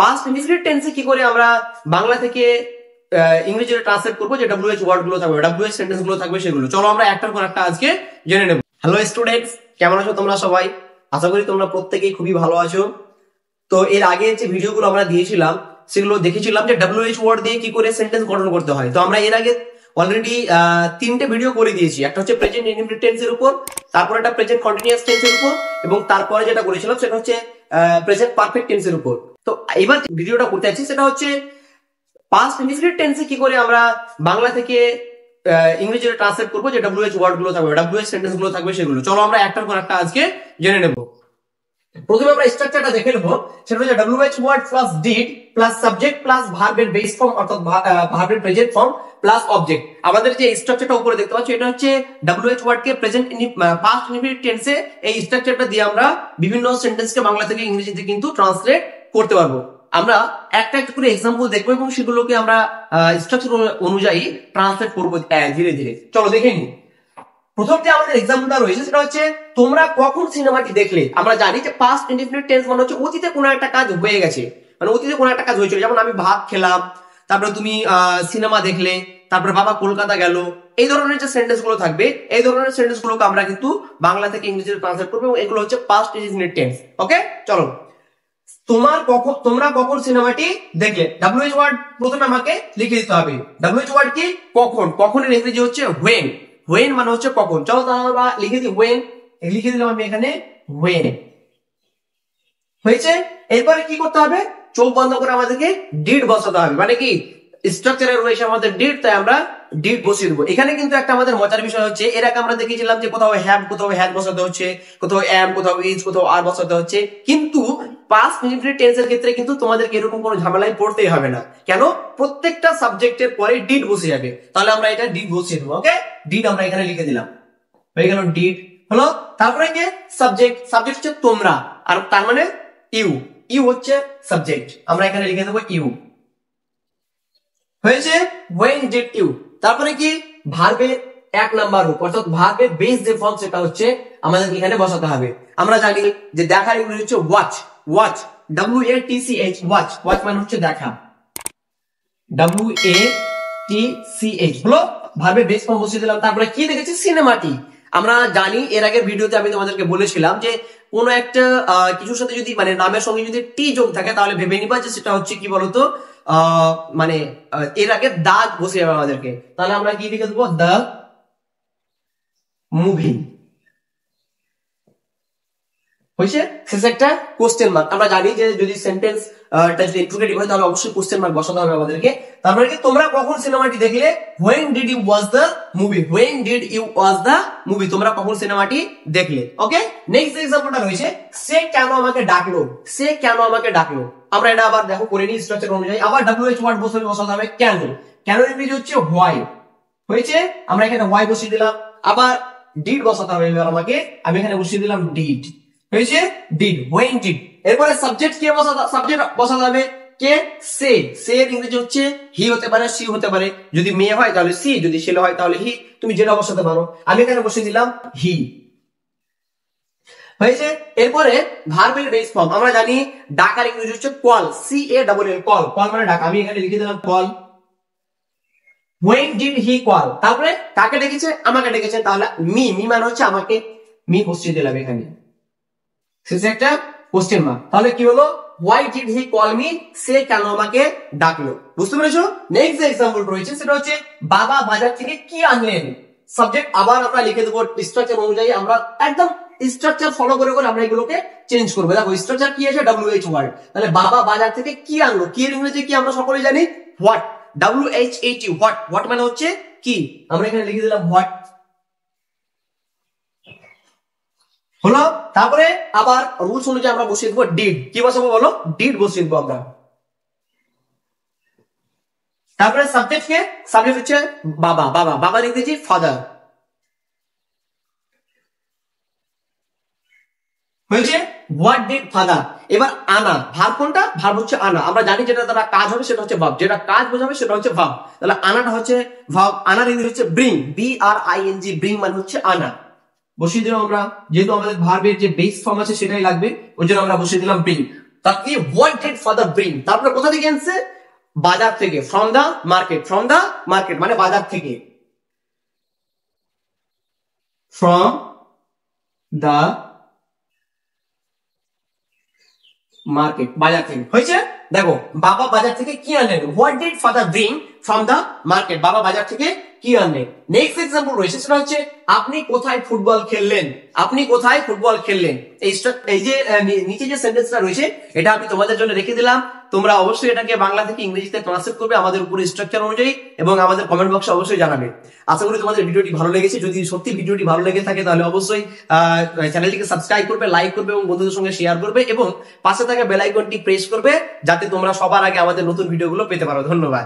Past indefinite টেন্সে কি করে আমরা বাংলা থেকে ইংরেজিতে ট্রান্সলেট করবো, যে ডব্লিউএইচ ওয়ার্ড গুলো থাকবে, ডব্লিউএইচ সেন্টেন্স গুলো থাকবে, সেগুলো চলো আমরা একটার পর একটা আজকে জেনে নেব। হ্যালো স্টুডেন্টস, কেমন আছো তোমরা সবাই? আশা করি তোমরা প্রত্যেকেই খুবই ভালো আছো। তো এর আগে যে ভিডিওগুলো আমরা দিয়েছিলাম সেগুলো দেখেছিলাম যে ডব্লিউএইচ ওয়ার্ড দিয়ে কি করে সেন্টেন্স গঠন করতে হয়। তো আমরা এর আগে অলরেডি 3টে ভিডিও করে দিয়েছি। একটা হচ্ছে প্রেজেন্ট ইনডিফিনিট টেন্সের উপর, তারপর একটা প্রেজেন্ট কন্টিনিউয়াস টেন্সের উপর, এবং তারপরে যেটা করেছিলাম সেটা হচ্ছে প্রেজেন্ট পারফেক্ট টেন্সের উপর। তো এবার ভিডিওটা করতে যাচ্ছি সেটা হচ্ছে পাস্ট ইনডিফিনিট টেন্সে কি করে আমরা বাংলা থেকে ইংরেজিতে ট্রান্সলেট করবো, যে ডব্লিউএইচ ওয়ার্ড গুলো থাকবে, ডব্লিউএইচ সেন্টেন্স গুলো থাকবে, সেগুলো চলো আমরা একটার পর একটা আজকে জেনে নেব। প্রথমে আমরা স্ট্রাকচারটা দেখে নেব। সেটা হচ্ছে W H word plus did plus subject plus ভার্বের বেস ফর্ম অর্থাৎ ভার্বের প্রেজেন্ট ফর্ম প্লাস অবজেক্ট। আমাদের যে স্ট্রাকচারটা উপরে দেখতে পাচ্ছি এটা হচ্ছে ডব্লিউএইচ ওয়ার্ড কে প্রেজেন্ট পাস্ট ইনডিফিনিট টেন্সে এই স্ট্রাকচারটা দিয়ে আমরা বিভিন্ন সেন্টেন্সকে বাংলা থেকে ইংরেজিতে কিন্তু ট্রান্সলেট করতে পারবো। আমরা একটা একটা করে এক্সাম্পল দেখবো এবং সেগুলোকে আমরা স্ট্রাকচার অনুযায়ী ট্রান্সলেট করবো ধীরে ধীরে। চলো দেখে নিই। প্রথম যে আমাদের এক্সাম্পলটা রয়েছে সেটা হচ্ছে তোমরা কখন সিনেমাটি দেখলে। আমরা জানি যে পাস্ট ইনডিফিনিট টেন্স মানে হচ্ছে অতীতে কোনো একটা কাজ হয়ে গেছে, মানে অতীতে কোনো একটা কাজ হয়েছিল। যেমন আমি ভাত খেলাম, তারপরে তুমি সিনেমা দেখলে, তারপরে বাবা কলকাতা গেল। এই ধরনের যে সেন্টেন্স গুলো থাকবে, এই ধরনের সেন্টেন্স গুলোকে আমরা কিন্তু বাংলা থেকে ইংরেজিতে ট্রান্সলেট করবো এবং এগুলো হচ্ছে পাস্ট ইনডিফিনিট টেন্স। ওকে, চলো তোমরা কখন সিনেমাটি দেখলে। ডব্লিউএইচ ওয়ার্ড প্রথমে আমাকে লিখে দিতে হবে। ডব্লিউএইচ ওয়ার্ড কি? কখন। কখনের ইংরেজি হচ্ছে হোয়েন। হোয়েন মানে হচ্ছে কখন। চলো তাহলে আমরা লিখে দিই হোয়েন। লিখে দিলাম আমি এখানে হোয়েন। হয়েছে। এরপরে কি করতে হবে? চোখ বন্ধ করে আমাদেরকে ডিড বসাতে হবে। মানে কি স্ট্রাকচারে রয়েছে আমাদের ডিড, তাই আমরা ডিড বসিয়ে দেবো। এখানে কিন্তু একটা আমাদের মজার বিষয় হচ্ছে, এর আগে আমরা দেখেছিলাম যে কোথাও হ্যাভ, কোথাও হ্যাড বসাতে হচ্ছে, কোথাও এম, কোথাও ইজ, কোথাও আর বসাতে হচ্ছে। কিন্তু পাস্ট ইনডিফিনিট টেন্সের ক্ষেত্রে কিন্তু তোমাদেরকে এরকম কোনো ঝামেলায় পড়তেই হবে না। কেন? প্রত্যেকটা সাবজেক্টের পরে ডিড বসে যাবে। তাহলে আমরা এটা ডিড বসিয়ে দেবো। ওকে, ডিড আমরা এখানে লিখে দিলাম। হয়ে গেল ডিড হলো। তারপরে কি? সাবজেক্ট। সাবজেক্ট হচ্ছে তোমরা, আর তার মানে ইউ। ইউ হচ্ছে সাবজেক্ট, আমরা এখানে লিখে দেবো ইউ। হয়েছে। when did you। তারপরে কি? ভার্বের 1 নাম্বার রূপ অর্থাৎ ভার্বের বেস যে ফর্ম সেটা হচ্ছে আমাদের এখানে বসাতে হবে। আমরা জানি যে দেখার ইংরেজি হচ্ছে watch. Watch, WATCH, watch. Watch মানে হচ্ছে দেখা, WATCH হলো। ভার্বের বেস ফর্ম বসিয়ে দিলাম। তারপরে কি দেখেছি? সিনেমাটি। আমরা জানি এর আগের ভিডিওতে আমি তোমাদেরকে বলেছিলাম যে কোন একটা কিছুর সাথে যদি মানে নামের সঙ্গে যদি টি যোগ থাকে তাহলে ভেবে নিবা যে সেটা হচ্ছে কি বলতো, মানে এর আগে দাগ বসে যাবে আমাদেরকে। তাহলে আমরা কি লিখে দেবো? The movie. হয়েছে। শেষে একটা কোশ্চেন মার্ক। আমরা জানি যে যদি সেন্টেন্স যদি ইন্টারোগেটিভ হয় তাহলে অবশ্যই কোশ্চেন মার্ক বসাতে হবে আমাদেরকে। তারপরে কি? তোমরা কখন সিনেমাটি দেখলে। when did you watch the movie। when did you watch the movie, তোমরা কখন সিনেমাটি দেখলে। ওকে, নেক্সট এক্সাম্পলটা রয়েছে সে কেন আমাকে ডাকলো। সে কেন আমাকে ডাকলো। আমরা এটা আবার দেখো করে নিই স্ট্রাকচার অনুযায়ী। আবার ডব্লিউএইচ ওয়ার্ড বসাতে হবে কেন। কেন ইংরেজি হচ্ছে হোয়াই। হয়েছে। আমরা এখানে হোয়াই বসিয়ে দিলাম। আবার ডিড বসাতে হবে এবার আমাকে, আমি এখানে বসিয়ে দিলাম ডিড। হয়েছে। Did, when did। এরপরে সাবজেক্ট কে বসাতে হবে? কে? সে। সে এর ইংরেজি হচ্ছে হি হতে পারে, সি হতে পারে। যদি মেয়ে হয় তাহলে সি, যদি ছেলে হয় তাহলে হি। তুমি যেটা বসাতে পারো। আমি এখানে বসিয়ে দিলাম হি। হয়েছে। এরপরে ভার্বের বেস ফর্ম। আমরা জানি ডাকার ইংরেজি হচ্ছে কল, CALL, কল। কল মানে ডাকা। আমি এখানে লিখে দিলাম call. when did he call। তারপরে কাকে ডেকেছে? আমাকে ডেকেছে। তাহলে মি। মি মানে হচ্ছে আমাকে, মি বসিয়ে দিলাম এখানে। শেষে একটা কোশ্চেন মার্ক। তাহলে কি হলো? why did he call me। সে কেন আমাকে ডাকলো। বুঝতে পেরেছো? নেক্সট যে এক্সাম্পল রয়েছে সেটা হচ্ছে বাবা বাজার থেকে কি আনলেন। সাবজেক্ট আবার আমরা লিখে দেবো স্ট্রাকচার অনুযায়ী। আমরা একদম স্ট্রাকচার ফলো করে আমরা এগুলোকে চেঞ্জ করবো। দেখো স্ট্রাকচার কি আছে? WH word. তাহলে বাবা বাজার থেকে কি আনলো। কি এর ইংরেজি কি আমরা সকলে জানি? What, WHAT, what. হোয়াট মানে হচ্ছে কি। আমরা এখানে লিখে দিলাম হোয়াট। হলো। তারপরে আবার রুলস অনুযায়ী আমরা বসিয়ে দেবো ডিড। কি বসাবো বলো? ডিড বসিয়ে দেবো আমরা। তারপরে সাবজেক্ট কে? সাবজেক্ট হচ্ছে বাবা। বাবা, বাবার ইংরেজি ফাদার। হয়েছে। What did father. এবার আনা। ভার্ব কোনটা? ভার্ব হচ্ছে আনা। আমরা জানি যেটা দ্বারা কাজ হবে সেটা হচ্ছে ভার্ব, যেটা কাজ বোঝাবে সেটা হচ্ছে ভার্ব। তাহলে আনাটা হচ্ছে ভার্ব। আনার ইংরেজি হচ্ছে ব্রিং, BRING। ব্রিং মানে হচ্ছে আনা। বসিয়ে দিলাম আমরা। যেহেতু আমাদের ভার্বের যে বেস ফর্ম আছে সেটাই লাগবে, ওই জন্য আমরা বসিয়ে দিলাম ব্রিং। তার কি হোয়াট ডিড ফাদার ব্রিং, তারপরে কোথা থেকে আনছে, বাজার থেকে, from the market, from the market মানে বাজার থেকে, ফ্রম দা মার্কেট বাজার থেকে। হয়েছে? দেখো বাবা বাজার থেকে কি আনলেন, what did father bring from the market, বাবা বাজার থেকে কি আনলেন। নেক্সট এক্সাম্পল রয়েছে সেটা হচ্ছে আপনি কোথায় ফুটবল খেললেন, আপনি কোথায় ফুটবল খেললেন। এই যে নিচে যে সেন্টেন্সটা রয়েছে এটা আমি তোমাদের জন্য রেখে দিলাম, তোমরা অবশ্যই এটাকে বাংলা থেকে ইংরেজিতে ট্রান্সলেট করবে আমাদের উপরে স্ট্রাকচার অনুযায়ী এবং আমাদের কমেন্ট বক্সে অবশ্যই জানাবে। আশা করি তোমাদের ভিডিওটি ভালো লেগেছে, যদি সত্যি ভিডিওটি ভালো লেগে থাকে তাহলে অবশ্যই চ্যানেলটিকে সাবস্ক্রাইব করবে, লাইক করবে এবং বন্ধুদের সঙ্গে শেয়ার করবে এবং পাশে থাকা বেল আইকনটি প্রেস করবে যাতে তোমরা সবার আগে আমাদের নতুন ভিডিওগুলো পেতে পারো। ধন্যবাদ।